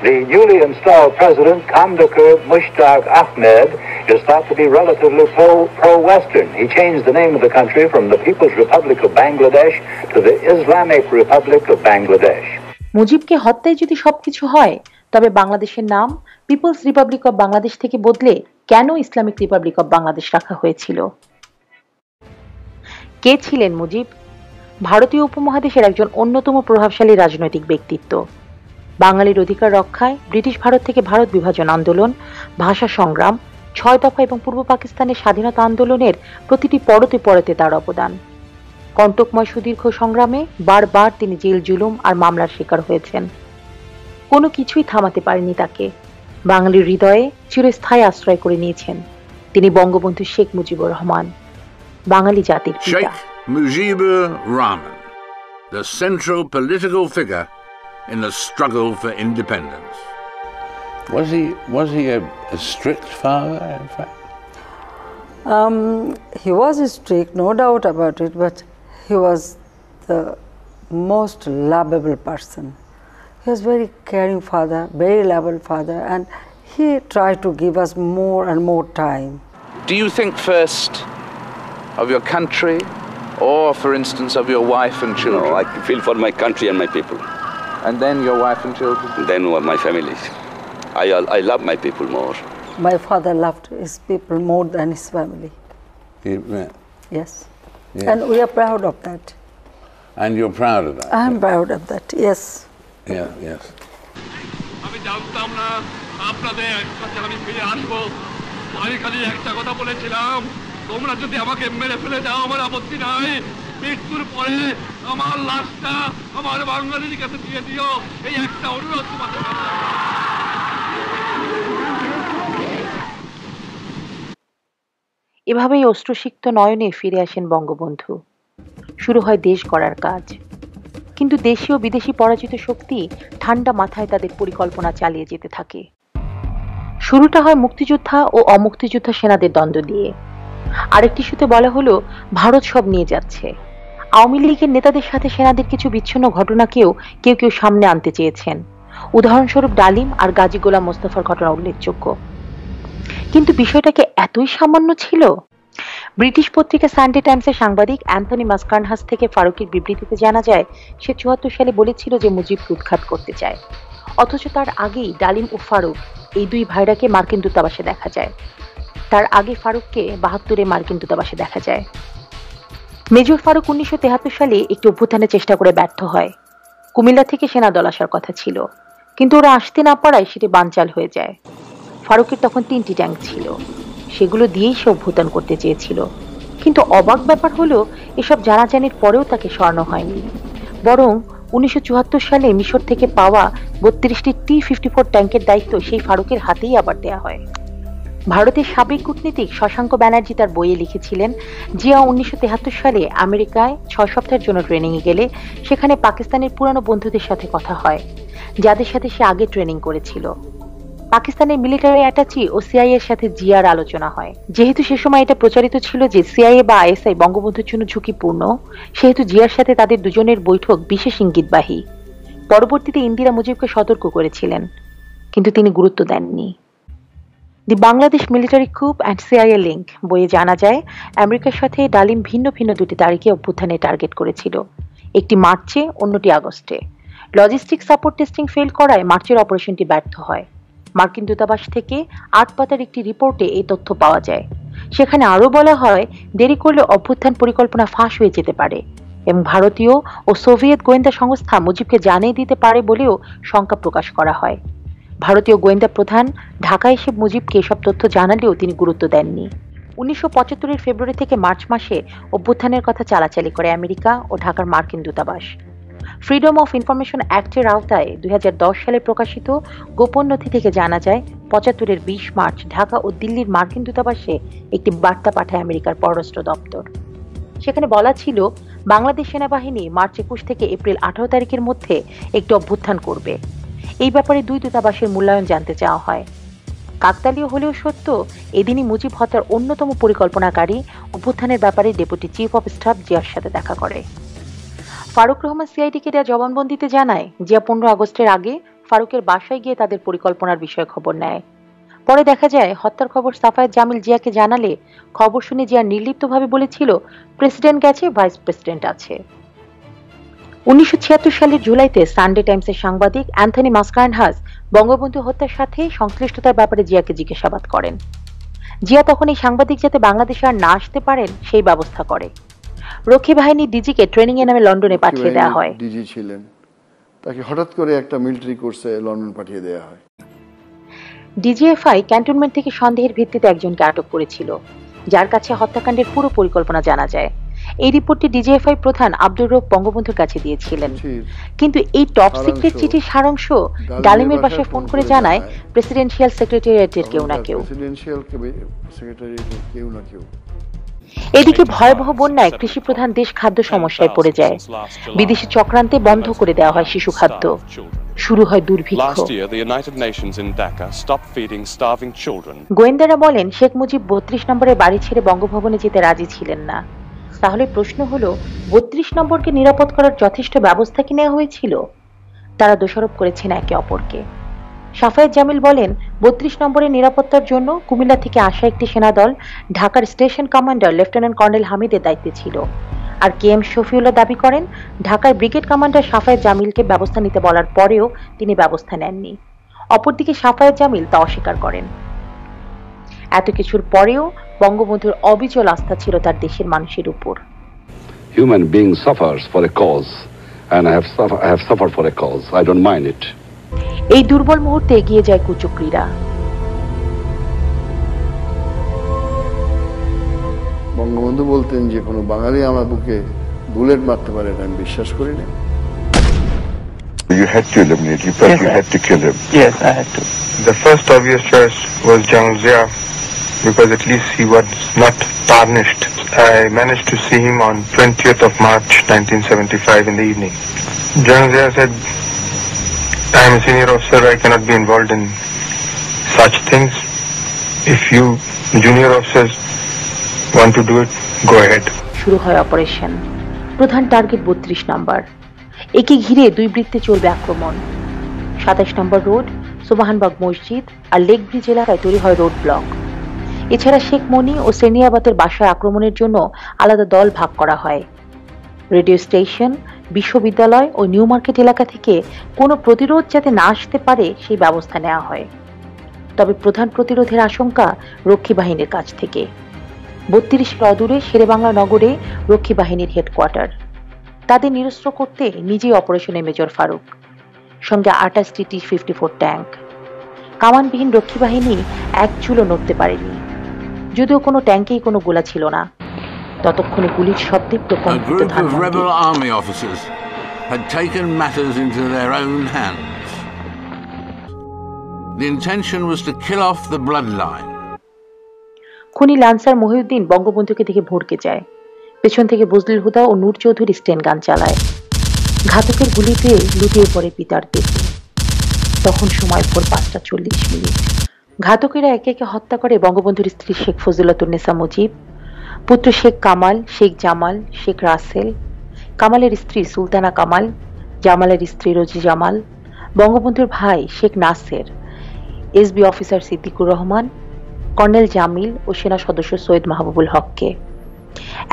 The newly installed president, Kandakar Mushtaq Ahmed, is thought to be relatively pro-Western. He changed the name of the country from the People's Republic of Bangladesh to the Islamic Republic of Bangladesh. মুজিবকে হত্যায় যদি সবকিছু হয়, তবে বাংলাদেশের নাম people's Republic of Bangladesh থেকে বদলে কেন ইসলামিক রিপাবলিক অব বাংলাদেশ রাখা হয়েছিল? কে ছিলেন মুজিব? ভারতীয় উপমহাদেশের একজন অন্যতম প্রভাবশালী রাজনৈতিক ব্যক্তিত্ব। বাঙালির অধিকার রক্ষায় ব্রিটিশ ভারত থেকে ভারত বিভাজন আন্দোলন, ভাষা সংগ্রাম, ৬ দফা এবং পূর্ব পাকিস্তানের স্বাধীনতা আন্দোলনের প্রতিটি পরতে পরতে তার অবদান। কণ্টকময় সুদীর্ঘ সংগ্রামে বারবার তিনি জেল জুলুম আর মামলার শিকার হয়েছেন। কোনো কিছুই থামাতে পারেনি তাকে। বাঙালির হৃদয়ে চিরস্থায়ী আশ্রয় করে নিয়েছেন তিনি বঙ্গবন্ধু শেখ মুজিবুর রহমান, বাঙালি জাতির পিতা। Sheikh Mujibur Rahman, the central political figure in the struggle for independence. Was he a strict father, in fact? He was strict, no doubt about it, but he was the most lovable person. He was very caring father, very lovable father, and he tried to give us more and more time. Do you think first of your country or, for instance, of your wife and children? No, I feel for my country and my people. And then your wife and children? Then my family. I love my people more. My father loved his people more than his family. Yes. Yes. And we are proud of that. And you're proud of that? I'm proud of that, yes. Yeah, yes. আমি জানতাম না আপনাদের কাছে আমি ফিরে আসবো। আমি খালি একটা কথা বলেছিলাম, তোমরা যদি আমাকে মেরে ফেলে দাও আমার আপত্তি নাই, মৃত্যুর পরে আমার লাশটা আমার বাঙালির কাছে দিয়ে দিও, এই একটা অনুরোধ তোমাদের কাছে। এভাবেই অশ্রুসিক্ত নয়নে ফিরে আসেন বঙ্গবন্ধু। শুরু হয় দেশ গড়ার কাজ। কিন্তু দেশীয় বিদেশি পরাজিত শক্তি ঠান্ডা মাথায় তাদের পরিকল্পনা চালিয়ে যেতে থাকে। শুরুটা হয় মুক্তিযোদ্ধা ও অমুক্তিযোদ্ধা সেনাদের দ্বন্দ্ব দিয়ে। আরেকটি ইস্যুতে বলা হলো ভারত সব নিয়ে যাচ্ছে। আওয়ামী লীগের নেতাদের সাথে সেনাদের কিছু বিচ্ছিন্ন ঘটনাকেও কেউ কেউ সামনে আনতে চেয়েছেন। উদাহরণস্বরূপ ডালিম আর গাজী গোলাম মোস্তফার ঘটনা উল্লেখযোগ্য। কিন্তু বিষয়টাকে এতই সামান্য ছিল? ব্রিটিশ পত্রিকা সানডে টাইমসের সাংবাদিক অ্যান্থনি মাসকার্নহাস থেকে ফারুকের বিবৃতিতে জানা যায় সে ৭৪ সালে বলেছিল যে মুজিবকে উৎখাত করতে চায়। অথচ তার আগেই ডালিম ও ফারুক এই দুই ভাইরাকে মার্কিন দূতাবাসে দেখা যায়। তার আগে ফারুককে ৭২-এ মার্কিন দূতাবাসে দেখা যায়। মেজর ফারুক ১৯৭৩ সালে একটি অভ্যুত্থানের চেষ্টা করে ব্যর্থ হয়। কুমিল্লা থেকে সেনা দল আসার কথা ছিল, কিন্তু ওরা আসতে না পারায় সেটি বানচাল হয়ে যায়। ফারুকের তখন ৩টি ট্যাঙ্ক ছিল, সেগুলো দিয়েই সে অভ্যুত্থান করতে চেয়েছিল। কিন্তু অবাক ব্যাপার হলো এসব জানাজানির পরেও তাকে সরানো হয়নি, বরং ১৯৭৪ সালে মিশর থেকে পাওয়া ৩২টি T-54 ট্যাঙ্কের দায়িত্ব সেই ফারুকের হাতেই আবার দেয়া হয়। ভারতের সাবেক কূটনীতিক শশাঙ্ক ব্যানার্জি তার বইয়ে লিখেছিলেন, জিয়া ১৯৭৩ সালে আমেরিকায় ৬ সপ্তাহের জন্য ট্রেনিংয়ে গেলে সেখানে পাকিস্তানের পুরানো বন্ধুদের সাথে কথা হয়, যাদের সাথে সে আগে ট্রেনিং করেছিল। পাকিস্তানের মিলিটারি অ্যাটাচি ও সিআইএ এর সাথে জিয়ার আলোচনা হয়। যেহেতু সে সময় এটা প্রচারিত ছিল যে সিআইএ বা আইএসআই বঙ্গবন্ধুর জন্য ঝুঁকিপূর্ণ, সেহেতু জিয়ার সাথে তাদের দুজনের বৈঠক বিশেষ ইঙ্গিতবাহী। পরবর্তীতে ইন্দিরা মুজিবকে সতর্ক করেছিলেন, কিন্তু তিনি গুরুত্ব দেননি। The Bangladesh military coup and CIA link বইয়ে জানা যায় আমেরিকার সাথে ডালিম ভিন্ন ভিন্ন দুটি তারিখে অভ্যুত্থানে টার্গেট করেছিল, একটি মার্চে, অন্যটি আগস্টে। লজিস্টিক সাপোর্ট টেস্টিং ফেল করায় মার্চের অপারেশনটি ব্যর্থ হয়। মার্কিন দূতাবাস থেকে ৮ পাতার একটি রিপোর্টে এই তথ্য পাওয়া যায়। সেখানে আরও বলা হয় দেরি করলে অভ্যুত্থান পরিকল্পনা ফাঁস হয়ে যেতে পারে এবং ভারতীয় ও সোভিয়েত গোয়েন্দা সংস্থা মুজিবকে জানিয়ে দিতে পারে বলেও শঙ্কা প্রকাশ করা হয়। ভারতীয় গোয়েন্দা প্রধান ঢাকায় এসে মুজিবকে এসব তথ্য জানালেও তিনি গুরুত্ব দেননি। ১৯৭৫ ফেব্রুয়ারি থেকে মার্চ মাসে অভ্যুত্থানের কথা চালাচালি করে আমেরিকা ও ঢাকার মার্কিন দূতাবাস। ফ্রিডম অফ ইনফরমেশন অ্যাক্টের আওতায় ২০১০ সালে প্রকাশিত গোপন নথি থেকে জানা যায় ৭৫-এর ২০ মার্চ ঢাকা ও দিল্লির মার্কিন দূতাবাসে একটি বার্তা পাঠায় আমেরিকার পররাষ্ট্র দপ্তর। সেখানে বলা ছিল বাংলাদেশ সেনাবাহিনী মার্চ ২১ থেকে এপ্রিল ১৮ তারিখের মধ্যে একটি অভ্যুত্থান করবে। এই ব্যাপারে দুই দূতাবাসের মূল্যায়ন জানতে চাওয়া হয়। কাকতালীয় হলেও সত্য, এদিনই মুজিব হত্যার অন্যতম পরিকল্পনাকারী অভ্যুত্থানের ব্যাপারে ডেপুটি চিফ অফ স্টাফ জিয়ার সাথে দেখা করে। ফারুক রহমান সিআইডিকে দেওয়া জবানবন্দিতে জানায় জিয়া ১৫ আগস্টের আগে ফারুকের বাসায় গিয়ে তাদের পরিকল্পনার বিষয়ে খবর নেয়। পরে দেখা যায় হত্যার খবর সাফায়েত জামিল জিয়াকে জানালে খবর শুনে জিয়া নির্লিপ্তভাবে বলেছিল, প্রেসিডেন্ট গেছে, ভাইস প্রেসিডেন্ট আছে। 1976 সালের জুলাইতে সানডে টাইমসের সাংবাদিক অ্যান্থনি মাসকারেনহাস বঙ্গবন্ধু হত্যার সাথে সংশ্লিষ্টতার ব্যাপারে জিয়াকে জিজ্ঞাসাবাদ করেন। জিয়া তখন এই সাংবাদিক যাতে বাংলাদেশে আর না আসতে পারেন সেই ব্যবস্থা করে। রক্ষী বাহিনী ডিজিকে ট্রেনিং এ নামে লন্ডনে পাঠিয়ে দেওয়া হয়। ডিজি ছিলেন, তাকে হঠাৎ করে একটা মিলিটারি কোর্সে লন্ডন পাঠিয়ে দেওয়া হয়। ডিজিএফআই ক্যান্টনমেন্ট থেকে সন্দেহের ভিত্তিতে একজনকে আটক করেছিল, যার কাছে হত্যাকাণ্ডের পুরো পরিকল্পনা জানা যায়। এই রিপোর্টটি ডিজিএফআই প্রধান আব্দুর রউফ বঙ্গবন্ধুর কাছে দিয়েছিলেন, কিন্তু এই টপ সিক্রেট চিঠির সারাংশ ডালিমের বাসায় ফোন করে জানায় প্রেসিডেন্সিয়াল সেক্রেটারিয়েটের কেউ না কেউ। এদিকে ভয়াবহ বন্যায় কৃষি প্রধান দেশ খাদ্য সমস্যায় পড়ে যায়। বিদেশি চক্রান্তে বন্ধ করে দেওয়া হয় শিশু খাদ্য। শুরু হয় দুর্ভিক্ষ। গোয়েন্দারা বলেন শেখ মুজিব 32 নম্বরের বাড়ি ছেড়ে বঙ্গভবনে যেতে রাজি ছিলেন না। তাহলে প্রশ্ন হলো, 32 নম্বরকে নিরাপদ করার যথেষ্ট ব্যবস্থা কি নেওয়া হয়েছিল? তারা দোষারোপ করেছেন একে অপরকে। সাফায়েত জামিল বলেন 32 নম্বরের নিরাপত্তার জন্য কুমিল্লা থেকে আসা একটি সেনাদল ঢাকার স্টেশন কমান্ডার লেফটেন্যান্ট কর্নেল হামিদের দায়িত্বে ছিল। আর কে এম শফিউল্লাহ দাবি করেন ঢাকার ব্রিগেড কমান্ডার সাফায়েত জামিলকে ব্যবস্থা নিতে বলার পরেও তিনি ব্যবস্থা নেননি। অপরদিকে সাফায়েত জামিল তা অস্বীকার করেন। এত কিছুর পরেও বঙ্গবন্ধুর অবিচল আস্থা ছিল তার দেশের মানুষের উপর। Human being suffers for a cause and I have suffered for a cause. I don't mind it. এই দুর্বল মুহূর্তে এগিয়ে যায় কুচক্রীরা। বঙ্গবন্ধু বলতেন যে কোনো বাঙালি আমার বুকে বুলেট মারতে পারে, এটা আমি বিশ্বাস করি না। You had to eliminate. You felt you had to kill him. Yes, I had to. The first obvious choice was General Zia, because at least he was not tarnished. I managed to see him on 20th of March 1975 in the evening. General Zia said, I am a senior officer, I cannot be involved in such things. If you junior officers want to do it, go ahead. শুরু হয় operation. প্রধান target 32 নম্বর। একে ঘিরে দুই বৃত্তে চলবে আক্রমণ। 27 নম্বর road, সুবহানবাগ মসজিদ আর লেক ব্রিজ এলাকায় তৈরি হয় রোড ব্লক। এছাড়া শেখ মনি ও সেনিয়াবাতের বাসায় আক্রমণের জন্য আলাদা দল ভাগ করা হয়। রেডিও স্টেশন, বিশ্ববিদ্যালয় ও নিউ মার্কেট এলাকা থেকে কোনো প্রতিরোধ যাতে না আসতে পারে সেই ব্যবস্থা নেওয়া হয়। তবে প্রধান প্রতিরোধের আশঙ্কা রক্ষী বাহিনীর কাছ থেকে। 32 অদূরে শেরেবাংলা নগরে রক্ষী বাহিনীর হেডকোয়ার্টার। তাদের নিরস্ত্র করতে নিজেই অপারেশনে মেজর ফারুক, সঙ্গে 28টি T-54 ট্যাঙ্ক। কামানবিহীন রক্ষী বাহিনী এক চুলও নড়তে পারেনি, যদিও কোনো ট্যাঙ্কেই কোনো গোলা ছিল না। ততক্ষণে গুলির শব্দে A group of rebel army officers had taken matters into their own hands. The intention was to kill off the bloodline. খুনি লান্সার মহিউদ্দিন বঙ্গবন্ধুকে দেখে ভড়কে যায়। পেছন থেকে বজলুল হুদা ও নূর চৌধুরী স্টেন গান চালায়। ঘাতকের গুলিতে লুটিয়ে পড়ে পিতার দেহে। তখন সময় ভোর 5:40। ঘাতকেরা একে একে হত্যা করে বঙ্গবন্ধুর স্ত্রী শেখ ফজিলাতুন্নেসা মুজিব, পুত্র শেখ কামাল, শেখ জামাল, শেখ রাসেল, কামালের স্ত্রী সুলতানা কামাল, জামালের স্ত্রী রোজি জামাল, বঙ্গবন্ধুর ভাই Sheikh Naser, SB officer Siddiqur Rahman, colonel Jamil ও সেনা সদস্য সৈয়দ মাহবুবুল হককে।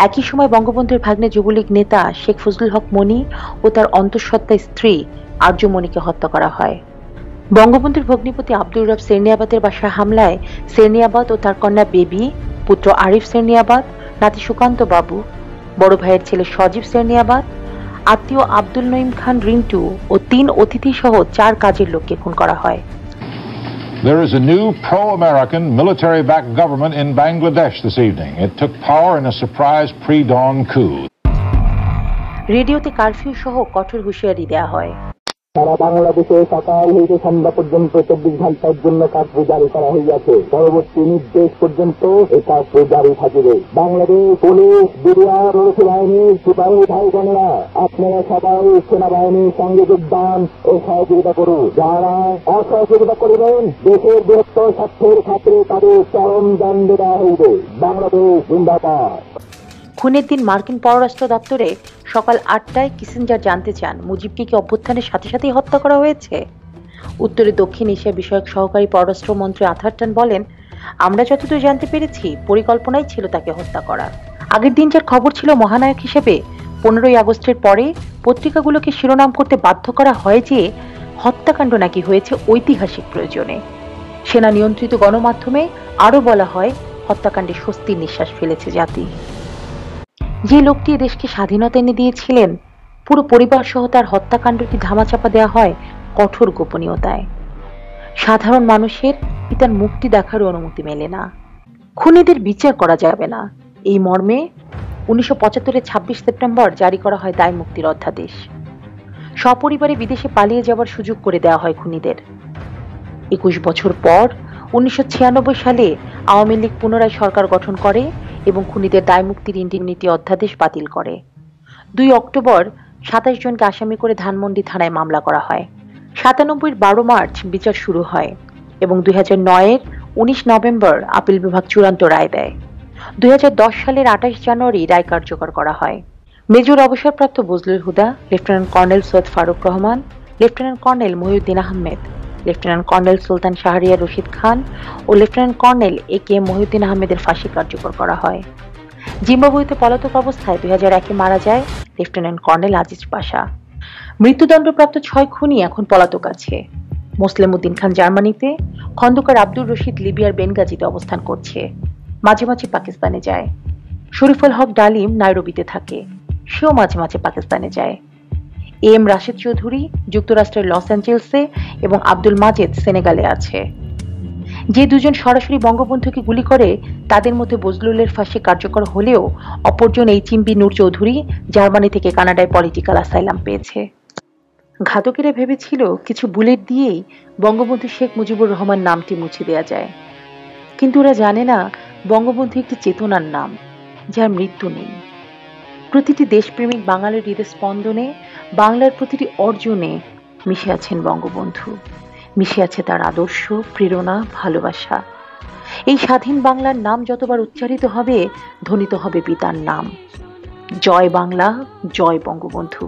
একই সময় বঙ্গবন্ধুর ভাগ্নে যুবলীগ নেতা শেখ ফজলুল হক মনি ও তার অন্তঃসত্ত্বা স্ত্রী আরজু মনিকে হত্যা করা হয়। বঙ্গবন্ধুর ভগ্নিপতি আব্দুর রব সেরনিয়াবাদের বাসায় হামলায় সেরনিয়াবাদ ও তার কন্যা বেবি, পুত্র আরিফ সেরনিয়াবাদ, নাতি সুকান্ত বাবু, বড় ভাইয়ের ছেলে সজীব সেরনিয়াবাদ, আত্মীয় আব্দুল নঈম খান রিন্টু ও 3 অতিথি সহ 4 কাজের লোককে খুন করা হয়। There is a new pro-American military-backed government in Bangladesh this evening. It took power in a surprise pre-dawn coup. রেডিওতে কারফিউ সহ কঠোর হুঁশিয়ারি দেয়া হয়। সারা বাংলাদেশে সকাল হইতে সন্ধ্যা পর্যন্ত 24 ঘন্টার জন্য কার্ফিউ জারি করা হইয়াছে। পরবর্তী নির্দেশ পর্যন্ত এই কার্ফিউ জারি থাকিবে। বাংলাদেশ পুলিশ, বিডিআর, রক্ষী বাহিনীর সিপাহী ভাই বোনেরা, আপনারা সবাই সেনাবাহিনীর সঙ্গে যোগদান ও সহযোগিতা করুন। যারা অসহযোগিতা করিবেন দেশের বৃহত্তর স্বার্থের খাতিরে তাদের চরম দণ্ড দেওয়া হইবে। বাংলাদেশ জিন্দাবাদ। খুনের দিন মার্কিন পররাষ্ট্র দপ্তরে সকাল 8টায় কিসিঞ্জার জানতে চান মুজিবকে কি অভ্যুত্থানের সাথে সাথেই হত্যা করা হয়েছে। উত্তরে দক্ষিণ এশিয়া বিষয়ক সহকারী পররাষ্ট্রমন্ত্রী আথারটন বলেন, আমরা যতদূর জানতে পেরেছি পরিকল্পনাই ছিল তাকে হত্যা করার। আগের দিন যার খবর ছিল মহানায়ক হিসেবে 15ই আগস্টের পরে পত্রিকাগুলোকে শিরোনাম করতে বাধ্য করা হয় যে হত্যাকাণ্ড নাকি হয়েছে ঐতিহাসিক প্রয়োজনে। সেনা নিয়ন্ত্রিত গণমাধ্যমে আরো বলা হয় হত্যাকাণ্ডে স্বস্তির নিঃশ্বাস ফেলেছে জাতি। যে লোকটি দেশকে স্বাধীনতা এনে দিয়েছিলেন, পুরো পরিবার সহ তার হত্যাকাণ্ডটি ধামাচাপা দেওয়া হয় কঠোর গোপনীয়তায়। সাধারণ মানুষের পিতার মুক্তি দেখার অনুমতি মেলে না। খুনিদের বিচার করা যাবে না, এই মর্মে 1975-এর 26 সেপ্টেম্বর জারি করা হয় দায় মুক্তির অধ্যাদেশ। সপরিবারে বিদেশে পালিয়ে যাওয়ার সুযোগ করে দেওয়া হয় খুনিদের। 21 বছর পর 1996 সালে আওয়ামী লীগ পুনরায় সরকার গঠন করে এবং খুনিদের দায় মুক্তির ইন্ডিমনিটি অধ্যাদেশ বাতিল করে। 2 অক্টোবর 27 জনকে আসামি করে ধানমন্ডি থানায় মামলা করা হয়। 97-এর 12 মার্চ বিচার শুরু হয় এবং 2009-এর 19 নভেম্বর আপিল বিভাগ চূড়ান্ত রায় দেয়। 2010 সালের 28 জানুয়ারি রায় কার্যকর করা হয়। মেজর অবসরপ্রাপ্ত Bazlul Huda, lieutenant colonel Syed Farooq Rahman, lieutenant colonel Mohiuddin Ahmed, lieutenant colonel Sultan Shahriar Rashid Khan ও লেফটেন্যান্ট কর্নেল AK মহিউদ্দিন আহমেদের ফাঁসি কার্যকর করা হয়। জিম্বাবুয়েতে পলাতক অবস্থায় 2001-এ মারা যায় লেফটেন্যান্ট কর্নেল আজিজ পাশা। মৃত্যুদণ্ডপ্রাপ্ত 6 খুনি এখন পলাতক আছে। মোসলেম উদ্দিন খান জার্মানিতে, খন্দকার আব্দুর রশিদ লিবিয়ার বেনগাজিতে অবস্থান করছে, মাঝে মাঝে পাকিস্তানে যায়। শরীফুল হক ডালিম নাইরোবিতে থাকে, সেও মাঝে মাঝে পাকিস্তানে যায়। AM রাশেদ চৌধুরী যুক্তরাষ্ট্রের লস অ্যাঞ্জেলসে এবং আব্দুল মাজেদ সেনেগালে আছে। যে দুজন সরাসরি বঙ্গবন্ধুকে গুলি করে তাদের মধ্যে বজলুলের ফাঁসি কার্যকর হলেও অপরজন HMB নূর চৌধুরী জার্মানি থেকে কানাডায় পলিটিক্যাল অ্যাসাইলাম পেয়েছে। ঘাতকেরা ভেবেছিল কিছু বুলেট দিয়েই বঙ্গবন্ধু শেখ মুজিবুর রহমান নামটি মুছে দেওয়া যায়, কিন্তু ওরা জানে না বঙ্গবন্ধু একটি চেতনার নাম, যার মৃত্যু নেই। প্রতিটি দেশপ্রেমিক বাঙালির হৃদয় স্পন্দনে, বাংলার প্রতিটি অর্জনে মিশে আছেন বঙ্গবন্ধু, মিশে আছে তার আদর্শ, প্রেরণা, ভালোবাসা। এই স্বাধীন বাংলার নাম যতবার উচ্চারিত হবে ধ্বনিত হবে পিতার নাম। জয় বাংলা, জয় বঙ্গবন্ধু।